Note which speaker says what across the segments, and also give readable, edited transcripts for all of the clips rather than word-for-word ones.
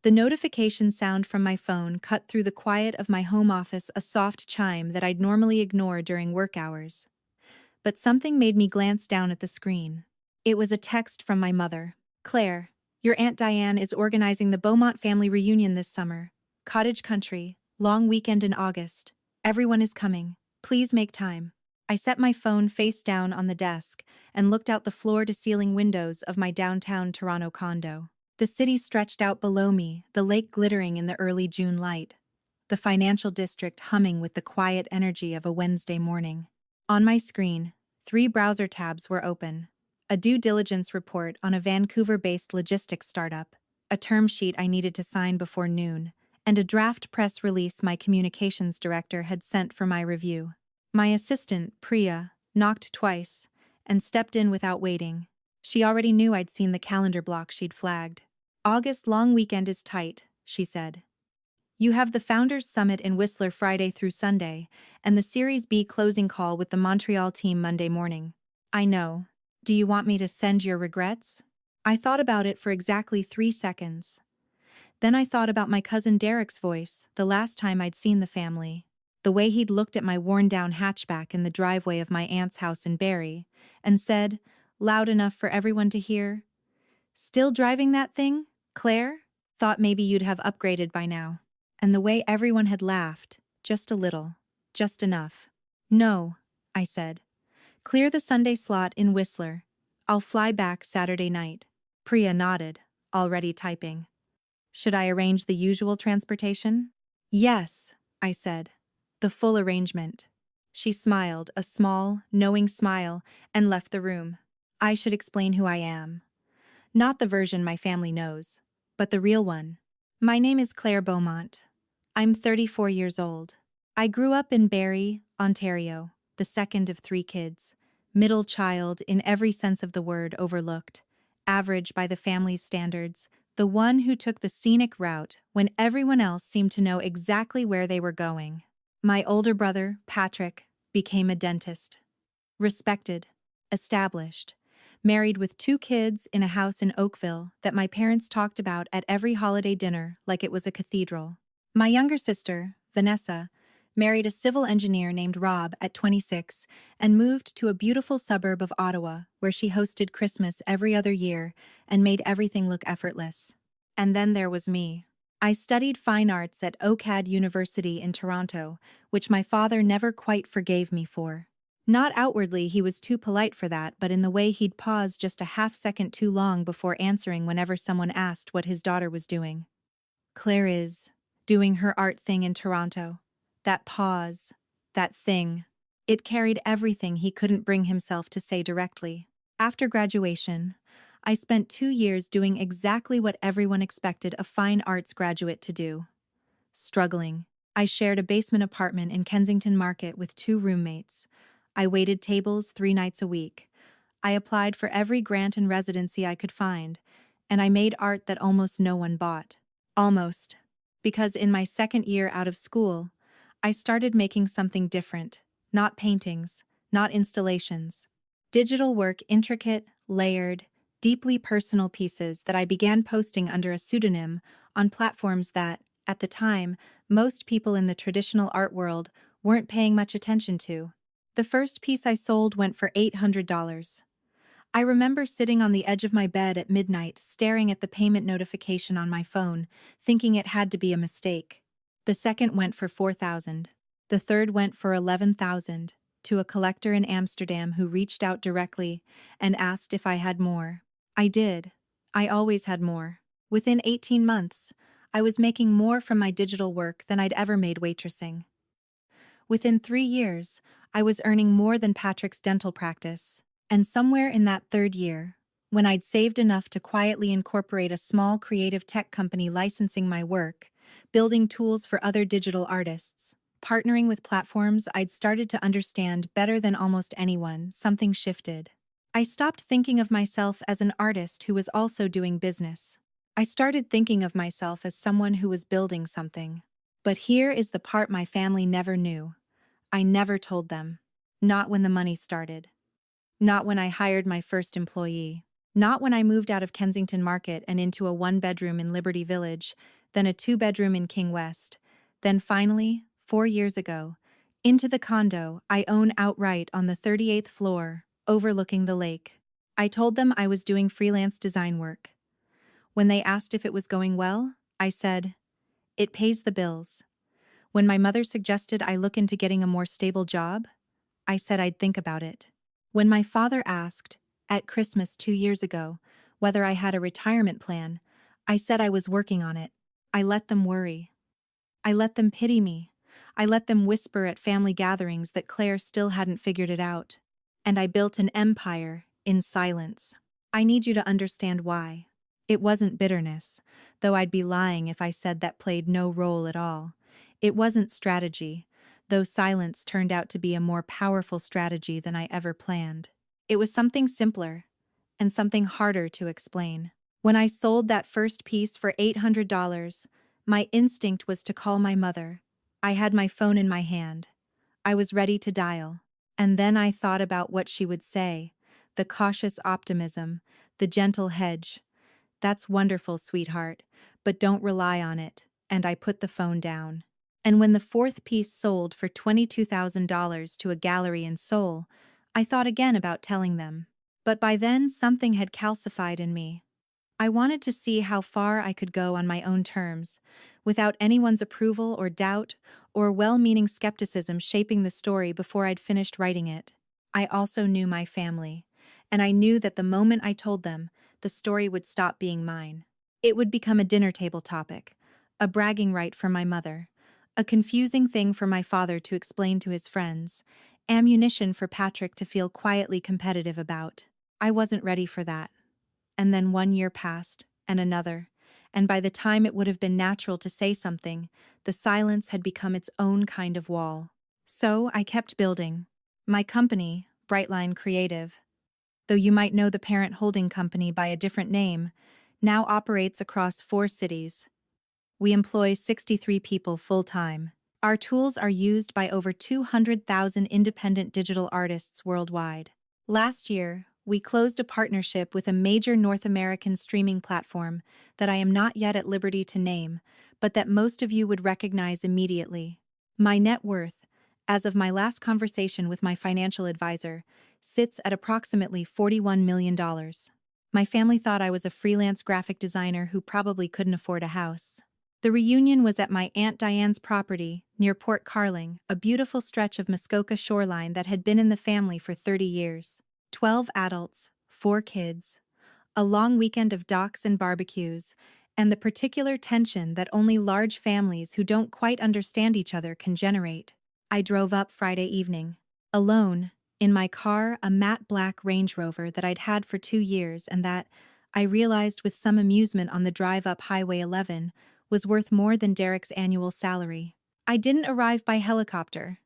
Speaker 1: The notification sound from my phone cut through the quiet of my home office, a soft chime that I'd normally ignore during work hours. But something made me glance down at the screen. It was a text from my mother. "Claire, your Aunt Diane is organizing the Beaumont family reunion this summer. Cottage country, long weekend in August. Everyone is coming. Please make time." I set my phone face down on the desk and looked out the floor-to-ceiling windows of my downtown Toronto condo. The city stretched out below me, the lake glittering in the early June light. The financial district humming with the quiet energy of a Wednesday morning. On my screen, 3 browser tabs were open. A due diligence report on a Vancouver-based logistics startup, a term sheet I needed to sign before noon, and a draft press release my communications director had sent for my review. My assistant, Priya, knocked twice and stepped in without waiting. She already knew I'd seen the calendar block she'd flagged. "August long weekend is tight," she said. "You have the Founders Summit in Whistler Friday through Sunday, and the Series B closing call with the Montreal team Monday morning." "I know. Do you want me to send your regrets?" I thought about it for exactly 3 seconds. Then I thought about my cousin Derek's voice the last time I'd seen the family. The way he'd looked at my worn-down hatchback in the driveway of my aunt's house in Barrie, and said, loud enough for everyone to hear, "Still driving that thing, Claire? Thought maybe you'd have upgraded by now." And the way everyone had laughed, just a little, just enough. "No," I said. "Clear the Sunday slot in Whistler. I'll fly back Saturday night." Priya nodded, already typing. "Should I arrange the usual transportation?" "Yes," I said. "The full arrangement." She smiled, a small, knowing smile, and left the room. I should explain who I am. Not the version my family knows, but the real one. My name is Claire Beaumont. I'm 34 years old. I grew up in Barrie, Ontario, the second of 3 kids, middle child in every sense of the word, overlooked, average by the family's standards, the one who took the scenic route when everyone else seemed to know exactly where they were going. My older brother, Patrick, became a dentist. Respected, established, married with 2 kids in a house in Oakville that my parents talked about at every holiday dinner like it was a cathedral. My younger sister, Vanessa, married a civil engineer named Rob at 26 and moved to a beautiful suburb of Ottawa where she hosted Christmas every other year and made everything look effortless. And then there was me. I studied fine arts at OCAD University in Toronto, which my father never quite forgave me for. Not outwardly, he was too polite for that, but in the way he'd pause just a half-second too long before answering whenever someone asked what his daughter was doing. "Claire is doing her art thing in Toronto." That pause, that thing. It carried everything he couldn't bring himself to say directly. After graduation, I spent 2 years doing exactly what everyone expected a fine arts graduate to do. Struggling. I shared a basement apartment in Kensington Market with 2 roommates. I waited tables 3 nights a week. I applied for every grant and residency I could find, and I made art that almost no one bought. Almost. Because in my second year out of school, I started making something different. Not paintings, not installations. Digital work, intricate, layered, deeply personal pieces that I began posting under a pseudonym on platforms that, at the time, most people in the traditional art world weren't paying much attention to. The first piece I sold went for $800. I remember sitting on the edge of my bed at midnight, staring at the payment notification on my phone, thinking it had to be a mistake. The second went for $4,000. The third went for $11,000, to a collector in Amsterdam who reached out directly and asked if I had more. I did. I always had more. Within 18 months, I was making more from my digital work than I'd ever made waitressing. Within 3 years, I was earning more than Patrick's dental practice. And somewhere in that 3rd year, when I'd saved enough to quietly incorporate a small creative tech company licensing my work, building tools for other digital artists, partnering with platforms I'd started to understand better than almost anyone, something shifted. I stopped thinking of myself as an artist who was also doing business. I started thinking of myself as someone who was building something. But here is the part my family never knew. I never told them. Not when the money started. Not when I hired my first employee. Not when I moved out of Kensington Market and into a one-bedroom in Liberty Village, then a two-bedroom in King West, then finally, 4 years ago, into the condo I own outright on the 38th floor, overlooking the lake. I told them I was doing freelance design work. When they asked if it was going well, I said, "It pays the bills." When my mother suggested I look into getting a more stable job, I said I'd think about it. When my father asked, at Christmas 2 years ago, whether I had a retirement plan, I said I was working on it. I let them worry. I let them pity me. I let them whisper at family gatherings that Claire still hadn't figured it out. And I built an empire, in silence. I need you to understand why. It wasn't bitterness, though I'd be lying if I said that played no role at all. It wasn't strategy, though silence turned out to be a more powerful strategy than I ever planned. It was something simpler, and something harder to explain. When I sold that first piece for $800, my instinct was to call my mother. I had my phone in my hand. I was ready to dial. And then I thought about what she would say, the cautious optimism, the gentle hedge. "That's wonderful, sweetheart, but don't rely on it," and I put the phone down. And when the fourth piece sold for $22,000 to a gallery in Seoul, I thought again about telling them. But by then something had calcified in me. I wanted to see how far I could go on my own terms, without anyone's approval or doubt or well-meaning skepticism shaping the story before I'd finished writing it. I also knew my family, and I knew that the moment I told them, the story would stop being mine. It would become a dinner table topic, a bragging right for my mother, a confusing thing for my father to explain to his friends, ammunition for Patrick to feel quietly competitive about. I wasn't ready for that. And then 1 year passed, and another, and by the time it would have been natural to say something, the silence had become its own kind of wall. So I kept building. My company, Brightline Creative, though you might know the parent holding company by a different name, now operates across 4 cities. We employ 63 people full-time. Our tools are used by over 200,000 independent digital artists worldwide. Last year, we closed a partnership with a major North American streaming platform that I am not yet at liberty to name, but that most of you would recognize immediately. My net worth, as of my last conversation with my financial advisor, sits at approximately $41 million. My family thought I was a freelance graphic designer who probably couldn't afford a house. The reunion was at my Aunt Diane's property, near Port Carling, a beautiful stretch of Muskoka shoreline that had been in the family for 30 years. 12 adults, 4 kids, a long weekend of docks and barbecues, and the particular tension that only large families who don't quite understand each other can generate. I drove up Friday evening, alone, in my car, a matte black Range Rover that I'd had for 2 years and that, I realized with some amusement on the drive up Highway 11, was worth more than Derek's annual salary. I didn't arrive by helicopter.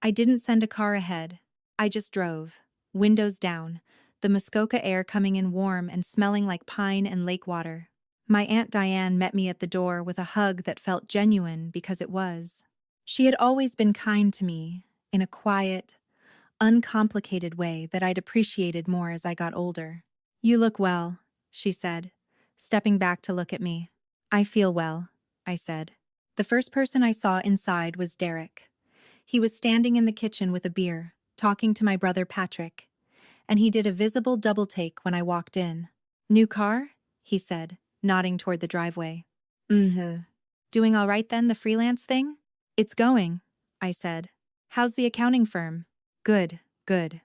Speaker 1: I didn't send a car ahead. I just drove, windows down, the Muskoka air coming in warm and smelling like pine and lake water. My Aunt Diane met me at the door with a hug that felt genuine because it was. She had always been kind to me, in a quiet, uncomplicated way that I'd appreciated more as I got older. "You look well," she said, stepping back to look at me. "I feel well," I said. The first person I saw inside was Derek. He was standing in the kitchen with a beer, talking to my brother Patrick, and he did a visible double take when I walked in. "New car?" he said, nodding toward the driveway. "Mm-hmm. Doing all right then, the freelance thing?" "It's going," I said. "How's the accounting firm?" "Good, good."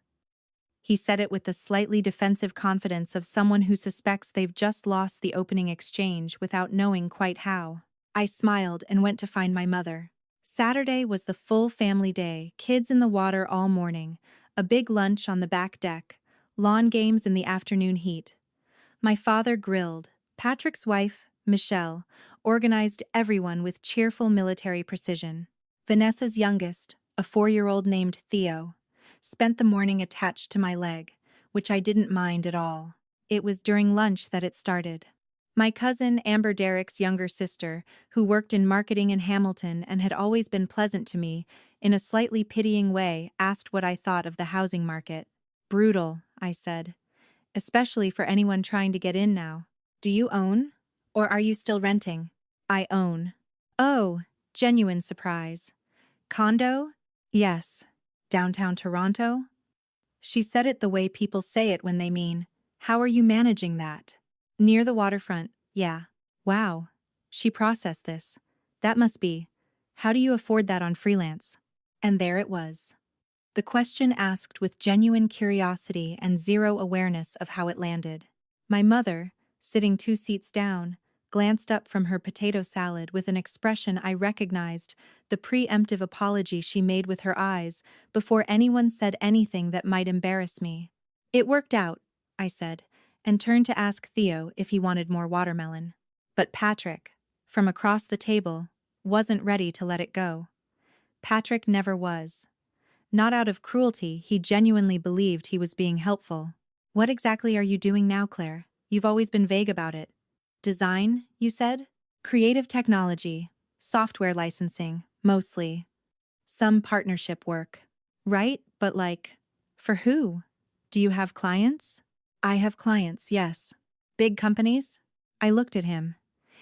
Speaker 1: He said it with the slightly defensive confidence of someone who suspects they've just lost the opening exchange without knowing quite how. I smiled and went to find my mother. Saturday was the full family day, kids in the water all morning, a big lunch on the back deck, lawn games in the afternoon heat. My father grilled. Patrick's wife, Michelle, organized everyone with cheerful military precision. Vanessa's youngest, a 4-year-old named Theo, spent the morning attached to my leg, which I didn't mind at all. It was during lunch that it started. My cousin, Amber Derek's younger sister, who worked in marketing in Hamilton and had always been pleasant to me, in a slightly pitying way, asked what I thought of the housing market. "Brutal," I said. especially for anyone trying to get in now. Do you own? Or are you still renting? I own. Oh, genuine surprise. Condo? Yes. Downtown Toronto? She said it the way people say it when they mean, how are you managing that? Near the waterfront, yeah. Wow. She processed this. That must be. How do you afford that on freelance? And there it was. The question asked with genuine curiosity and zero awareness of how it landed. My mother, sitting 2 seats down, glanced up from her potato salad with an expression I recognized, the preemptive apology she made with her eyes before anyone said anything that might embarrass me. It worked out, I said, and turned to ask Theo if he wanted more watermelon. But Patrick, from across the table, wasn't ready to let it go. Patrick never was. Not out of cruelty, he genuinely believed he was being helpful. What exactly are you doing now, Claire? You've always been vague about it. Design, you said? Creative technology, software licensing, mostly. Some partnership work. Right, but like, for who? Do you have clients? I have clients, yes. Big companies? I looked at him.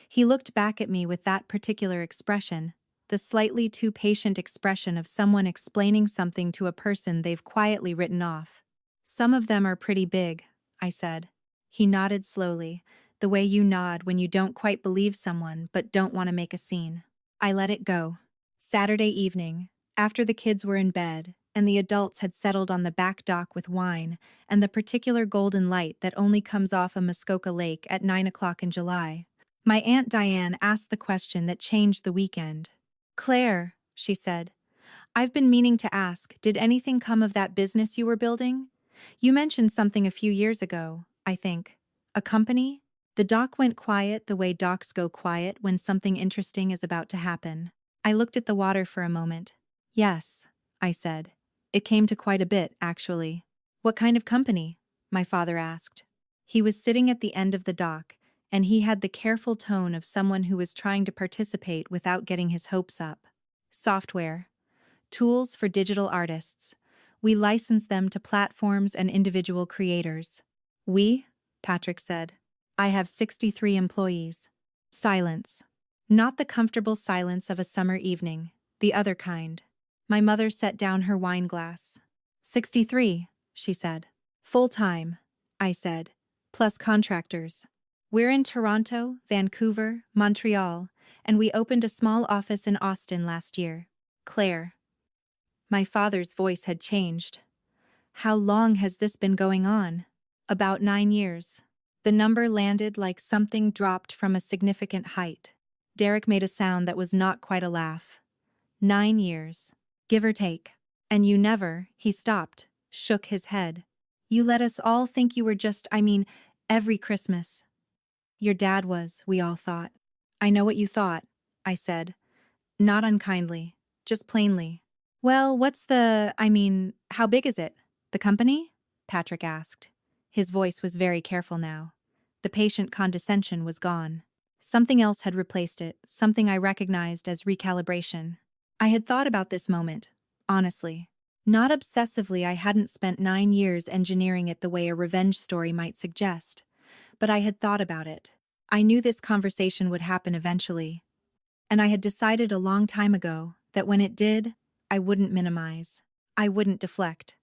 Speaker 1: He looked back at me with that particular expression, the slightly too patient expression of someone explaining something to a person they've quietly written off. Some of them are pretty big, I said. He nodded slowly, the way you nod when you don't quite believe someone but don't want to make a scene. I let it go. Saturday evening, after the kids were in bed, and the adults had settled on the back dock with wine and the particular golden light that only comes off a Muskoka lake at 9 o'clock in July, my Aunt Diane asked the question that changed the weekend. Claire, she said, I've been meaning to ask, did anything come of that business you were building? You mentioned something a few years ago, I think. A company? The dock went quiet the way docks go quiet when something interesting is about to happen. I looked at the water for a moment. Yes, I said. It came to quite a bit, actually. What kind of company? My father asked. He was sitting at the end of the dock, and he had the careful tone of someone who was trying to participate without getting his hopes up. Software. Tools for digital artists. We license them to platforms and individual creators. We? Patrick said. I have 63 employees. Silence. Not the comfortable silence of a summer evening, the other kind. My mother set down her wine glass. 63, she said. Full-time, I said, plus contractors. We're in Toronto, Vancouver, Montreal, and we opened a small office in Austin last year. Claire. My father's voice had changed. How long has this been going on? About 9 years. The number landed like something dropped from a significant height. Derek made a sound that was not quite a laugh. 9 years. Give or take. And you never, he stopped, shook his head. You let us all think you were just, every Christmas. Your dad was, we all thought. I know what you thought, I said. Not unkindly, just plainly. Well, how big is it? The company? Patrick asked. His voice was very careful now. The patient condescension was gone. Something else had replaced it, something I recognized as recalibration. I had thought about this moment, honestly. Not obsessively, I hadn't spent 9 years engineering it the way a revenge story might suggest. But I had thought about it. I knew this conversation would happen eventually. And I had decided a long time ago that when it did, I wouldn't minimize. I wouldn't deflect.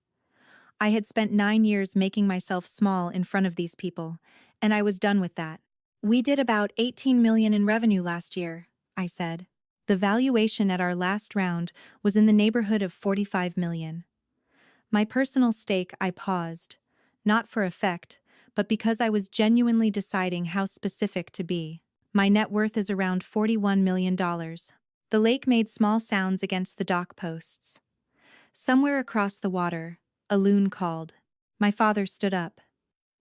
Speaker 1: I had spent 9 years making myself small in front of these people, and I was done with that. We did about 18 million in revenue last year, I said. The valuation at our last round was in the neighborhood of 45 million. My personal stake, I paused, not for effect, but because I was genuinely deciding how specific to be. My net worth is around $41 million. The lake made small sounds against the dock posts. Somewhere across the water, a loon called. My father stood up.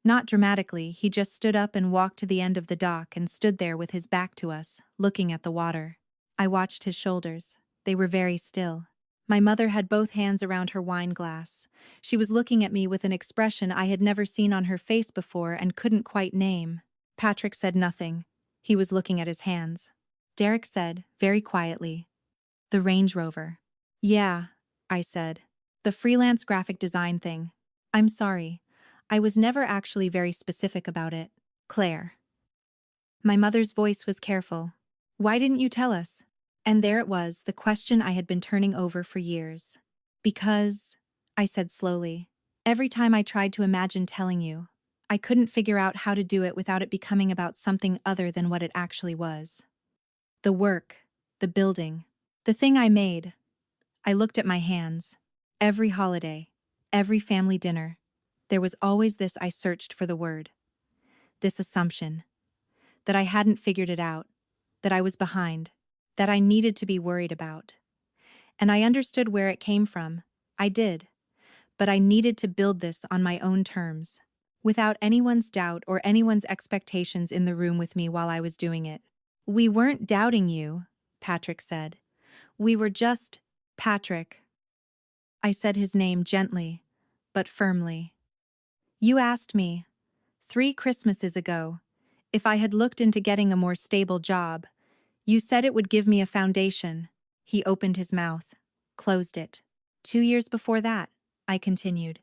Speaker 1: Not dramatically, he just stood up and walked to the end of the dock and stood there with his back to us, looking at the water. I watched his shoulders. They were very still. My mother had both hands around her wine glass. She was looking at me with an expression I had never seen on her face before and couldn't quite name. Patrick said nothing. He was looking at his hands. Derek said, very quietly, "The Range Rover." "Yeah," I said. "The freelance graphic design thing. I'm sorry. I was never actually very specific about it. Claire. My mother's voice was careful. Why didn't you tell us? And there it was, the question I had been turning over for years. Because, I said slowly, every time I tried to imagine telling you, I couldn't figure out how to do it without it becoming about something other than what it actually was. The work, the building, the thing I made. I looked at my hands. Every holiday, every family dinner, there was always this I searched for the word. This assumption. That I hadn't figured it out. That I was behind. That I needed to be worried about. And I understood where it came from. I did. But I needed to build this on my own terms. Without anyone's doubt or anyone's expectations in the room with me while I was doing it. We weren't doubting you, Patrick said. We were just, Patrick. I said his name gently, but firmly. You asked me, 3 Christmases ago, if I had looked into getting a more stable job. You said it would give me a foundation. He opened his mouth, closed it. 2 years before that, I continued,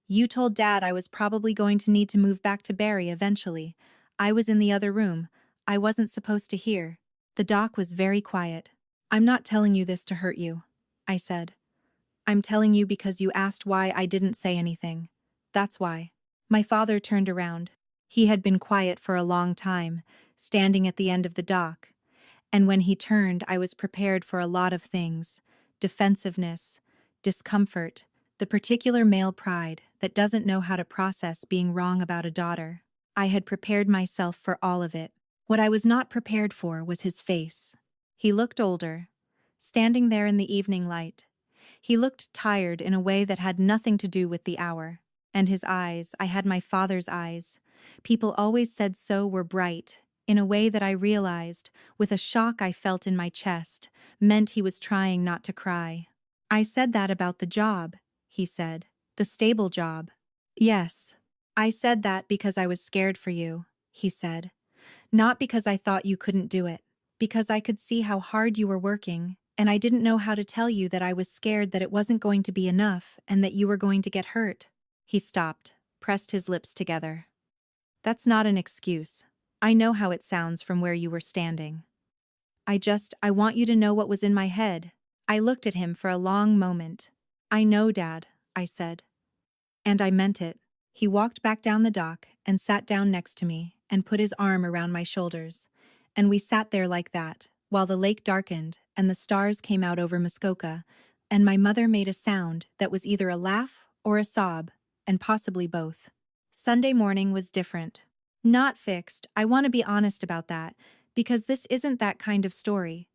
Speaker 1: you told Dad I was probably going to need to move back to Barrie eventually. I was in the other room. I wasn't supposed to hear. The doc was very quiet. I'm not telling you this to hurt you, I said. I'm telling you because you asked why I didn't say anything. That's why. My father turned around. He had been quiet for a long time, standing at the end of the dock. And when he turned, I was prepared for a lot of things. Defensiveness, discomfort, the particular male pride that doesn't know how to process being wrong about a daughter. I had prepared myself for all of it. What I was not prepared for was his face. He looked older, standing there in the evening light. He looked tired in a way that had nothing to do with the hour. And his eyes, I had my father's eyes. People always said so, were bright, in a way that I realized, with a shock I felt in my chest, meant he was trying not to cry. I said that about the job, he said. The stable job. Yes. I said that because I was scared for you, he said. Not because I thought you couldn't do it. Because I could see how hard you were working, and I didn't know how to tell you that I was scared that it wasn't going to be enough and that you were going to get hurt. He stopped, pressed his lips together. That's not an excuse. I know how it sounds from where you were standing. I want you to know what was in my head. I looked at him for a long moment. I know, Dad, I said. And I meant it. He walked back down the dock and sat down next to me and put his arm around my shoulders. And we sat there like that, while the lake darkened and the stars came out over Muskoka, and my mother made a sound that was either a laugh or a sob, and possibly both. Sunday morning was different. Not fixed, I want to be honest about that, because this isn't that kind of story.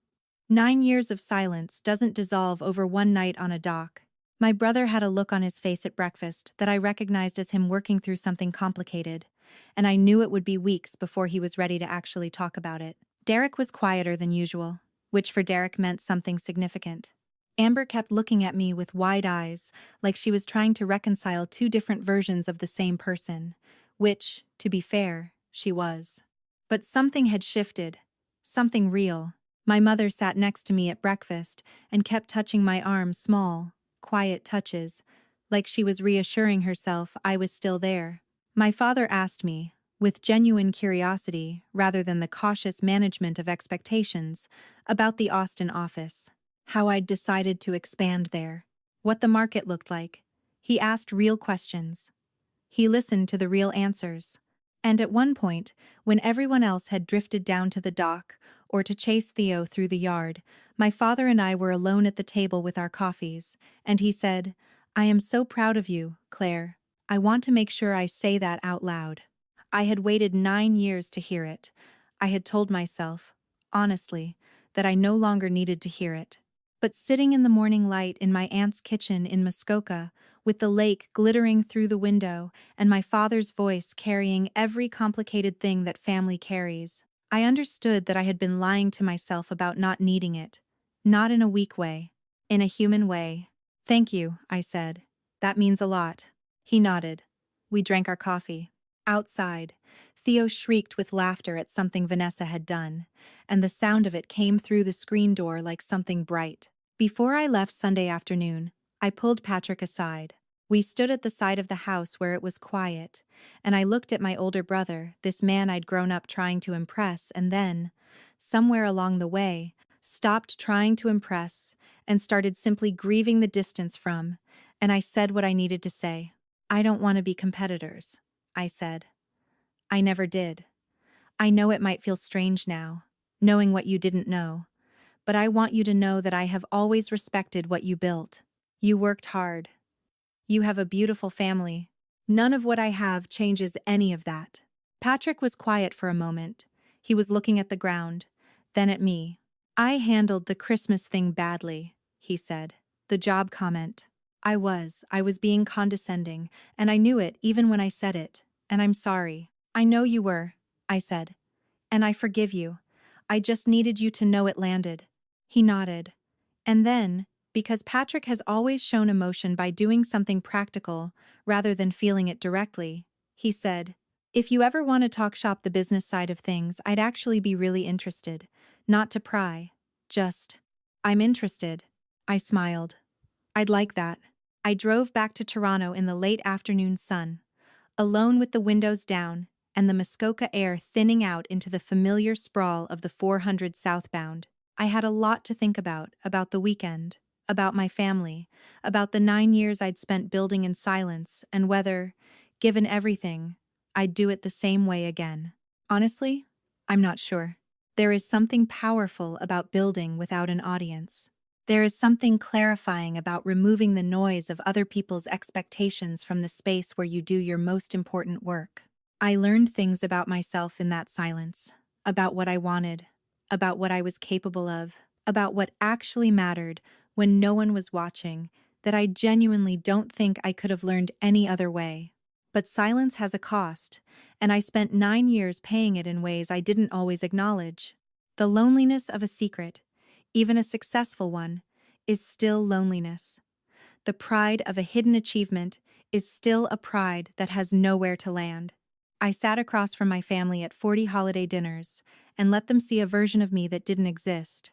Speaker 1: 9 years of silence doesn't dissolve over one night on a dock. My brother had a look on his face at breakfast that I recognized as him working through something complicated, and I knew it would be weeks before he was ready to actually talk about it. Derek was quieter than usual, which for Derek meant something significant. Amber kept looking at me with wide eyes, like she was trying to reconcile 2 different versions of the same person, which, to be fair, she was. But something had shifted. Something real. My mother sat next to me at breakfast and kept touching my arm, small, quiet touches, like she was reassuring herself I was still there. My father asked me, with genuine curiosity rather than the cautious management of expectations, about the Austin office. How I'd decided to expand there. What the market looked like. He asked real questions. He listened to the real answers. And at one point, when everyone else had drifted down to the dock or to chase Theo through the yard, my father and I were alone at the table with our coffees, and he said, I am so proud of you, Claire. I want to make sure I say that out loud. I had waited 9 years to hear it. I had told myself, honestly, that I no longer needed to hear it. But sitting in the morning light in my aunt's kitchen in Muskoka, with the lake glittering through the window and my father's voice carrying every complicated thing that family carries, I understood that I had been lying to myself about not needing it. Not in a weak way. In a human way. Thank you, I said. That means a lot. He nodded. We drank our coffee. Outside, Theo shrieked with laughter at something Vanessa had done, and the sound of it came through the screen door like something bright. Before I left Sunday afternoon, I pulled Patrick aside. We stood at the side of the house where it was quiet, and I looked at my older brother, this man I'd grown up trying to impress, and then, somewhere along the way, stopped trying to impress and started simply grieving the distance from, and I said what I needed to say. I don't want to be competitors, I said. I never did. I know it might feel strange now, knowing what you didn't know, but I want you to know that I have always respected what you built. You worked hard. You have a beautiful family. None of what I have changes any of that. Patrick was quiet for a moment. He was looking at the ground, then at me. I handled the Christmas thing badly, he said. The job comment. I was being condescending, and I knew it even when I said it, and I'm sorry. I know you were, I said. And I forgive you. I just needed you to know it landed. He nodded. And then, because Patrick has always shown emotion by doing something practical rather than feeling it directly, he said, if you ever want to talk shop the business side of things, I'd actually be really interested. Not to pry. Just, I'm interested. I smiled. I'd like that. I drove back to Toronto in the late afternoon sun, alone with the windows down and the Muskoka air thinning out into the familiar sprawl of the 400 southbound. I had a lot to think about the weekend, about my family, about the 9 years I'd spent building in silence, and whether, given everything, I'd do it the same way again. Honestly, I'm not sure. There is something powerful about building without an audience. There is something clarifying about removing the noise of other people's expectations from the space where you do your most important work. I learned things about myself in that silence, about what I wanted, about what I was capable of, about what actually mattered when no one was watching, that I genuinely don't think I could have learned any other way. But silence has a cost, and I spent 9 years paying it in ways I didn't always acknowledge. The loneliness of a secret, even a successful one, is still loneliness. The pride of a hidden achievement is still a pride that has nowhere to land. I sat across from my family at 40 holiday dinners and let them see a version of me that didn't exist.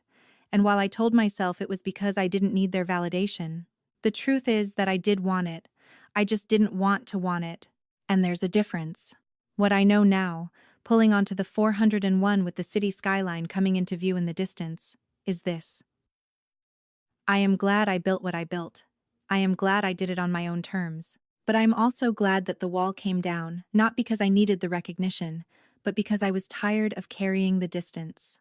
Speaker 1: And while I told myself it was because I didn't need their validation, the truth is that I did want it. I just didn't want to want it. And there's a difference. What I know now, pulling onto the 401 with the city skyline coming into view in the distance, is this. I am glad I built what I built. I am glad I did it on my own terms. But I'm also glad that the wall came down, not because I needed the recognition, but because I was tired of carrying the distance.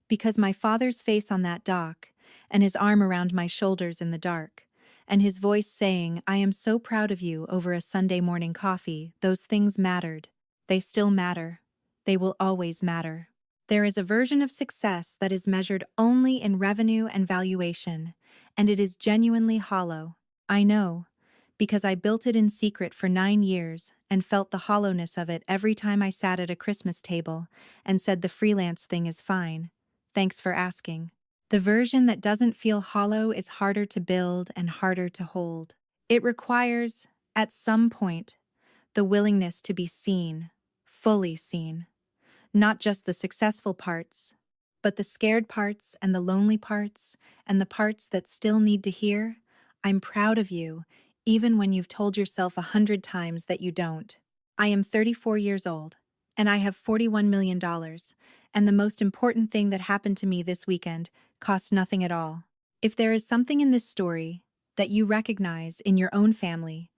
Speaker 1: Because my father's face on that dock, and his arm around my shoulders in the dark, and his voice saying, I am so proud of you over a Sunday morning coffee, those things mattered. They still matter. They will always matter. There is a version of success that is measured only in revenue and valuation, and it is genuinely hollow. I know, because I built it in secret for 9 years and felt the hollowness of it every time I sat at a Christmas table and said the freelance thing is fine. Thanks for asking. The version that doesn't feel hollow is harder to build and harder to hold. It requires, at some point, the willingness to be seen, fully seen. Not just the successful parts, but the scared parts and the lonely parts and the parts that still need to hear, I'm proud of you, even when you've told yourself 100 times that you don't. I am 34 years old, and I have $41 million, and the most important thing that happened to me this weekend cost nothing at all. If there is something in this story that you recognize in your own family,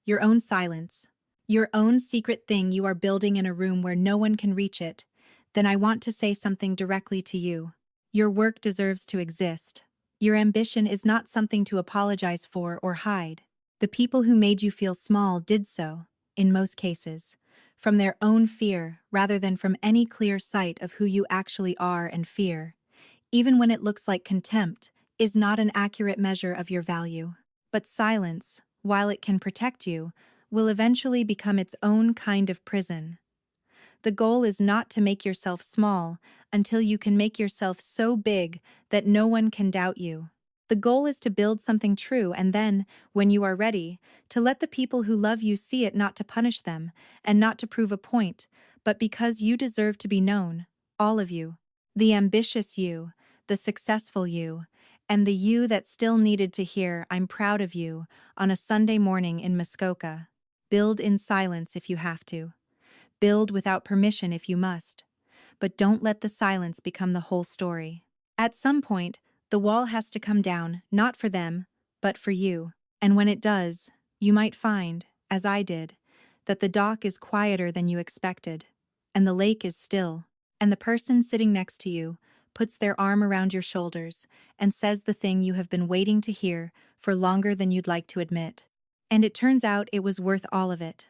Speaker 1: your own silence, your own secret thing you are building in a room where no one can reach it, then I want to say something directly to you. Your work deserves to exist. Your ambition is not something to apologize for or hide. The people who made you feel small did so, in most cases, from their own fear rather than from any clear sight of who you actually are, and fear, even when it looks like contempt, is not an accurate measure of your value. But silence, while it can protect you, will eventually become its own kind of prison. The goal is not to make yourself small until you can make yourself so big that no one can doubt you. The goal is to build something true and then, when you are ready, to let the people who love you see it, not to punish them and not to prove a point, but because you deserve to be known, all of you. The ambitious you, the successful you, And the you that still needed to hear "I'm proud of you" on a Sunday morning in Muskoka. Build in silence if you have to. Build without permission if you must. But don't let the silence become the whole story. At some point, the wall has to come down, not for them, but for you. And when it does, you might find, as I did, that the dock is quieter than you expected, and the lake is still, and the person sitting next to you puts their arm around your shoulders and says the thing you have been waiting to hear for longer than you'd like to admit. And it turns out it was worth all of it.